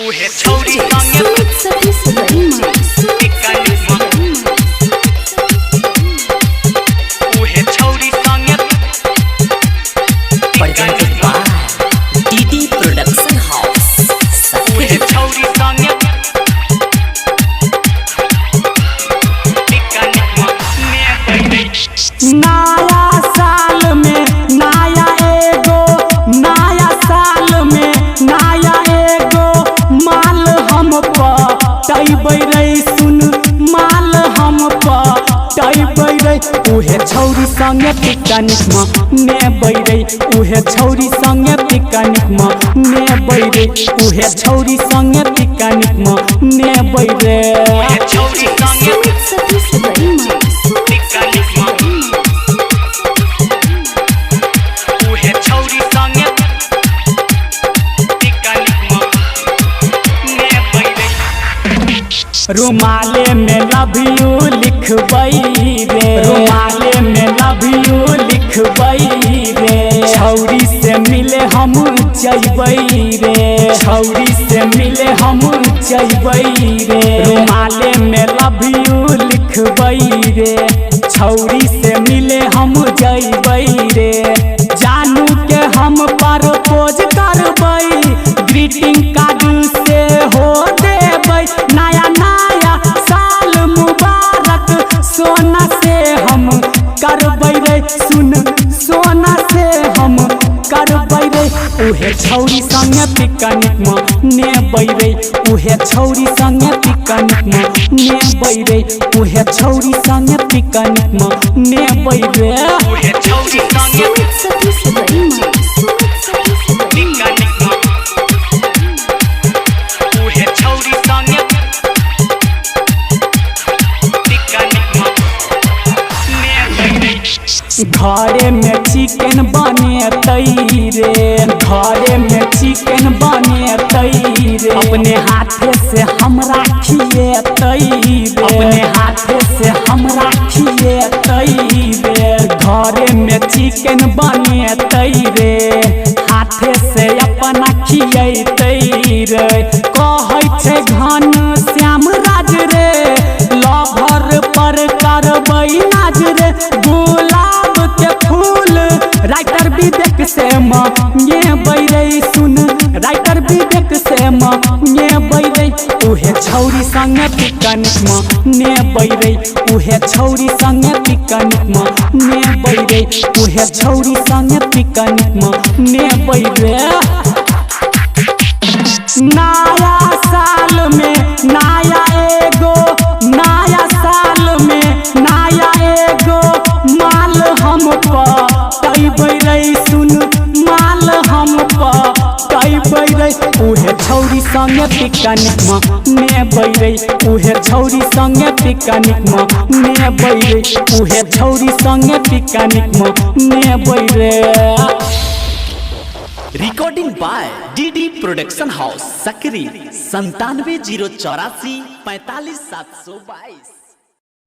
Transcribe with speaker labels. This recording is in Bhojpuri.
Speaker 1: उहे छौरी संगे उहे छौरी संगे
Speaker 2: presented by DD Production House.
Speaker 1: उहे छौरी संगे
Speaker 3: नया साल में नया एगो माल हम पटैबै रे सुन माल हम पटैबै रे उहे छौरी संगे पिकनिक में नेबै रे उहे छौरी संगे पिकनिक में नेबै रे उहे छौरी संगे पिकनिक में नेबै रे
Speaker 1: उहे छौरी संगे उहे छौरी संगे
Speaker 3: रुमाले में लव यू लिखबै रे रुमाले में लव यू लिखबै रे छौरी से मिले हम जइबै रे छौरी से मिले हम जइबै रे रुमाले में लव यू लिखबै रे छौरी से मिले हम जइबै रे जानू के हम प्रपोज करबै ग्रीटिंग कार्ड से हो देबै नया नया साल मुबारक सोना से हम करबै रे सुन सोना से हम करबै रे उहे छौरी संगे पिकनिक में नेबै रे उहे छौरी संगे पिकनिक में नेबै रे उहे छौरी संगे पिकनिक में नेबै रे
Speaker 1: उहे छौरी संगे उहे छौरी संगे
Speaker 3: घरे में चिकन बनेतै रे घरे में चिकन बनेतै रे अपने हाथे से हमरा खिएतै रे अपने हाथे से हमरा खिएतै रे घरे में चिकन बनेतै रे हाथे से अपना खिएतै रे कहै छै घन श्याम राज रे लभर पर करबै नाज रे गुलाब के फूल राइटर विवेक से मंगेबै रे सुन राइटर विवेक से मंगेबै रे उहे छौरी संगे पिकनिक में नेबै रे उहे छौरी संगे पिकनिक में नेबै रे उहे छौरी संगे पिकनिक में नेबै रे नया साल में नया साल में नया एगो माल हम पटैबै रे सुन माल हम पटैबै रे उहे छौरी संगे पिकनिक में नेबै रे उहे छौरी संगे पिकनिक में नेबै रे उहे छौरी संगे पिकनिक में नेबै रे
Speaker 2: Recording by DD Production House, Sakri 97 084 45 722।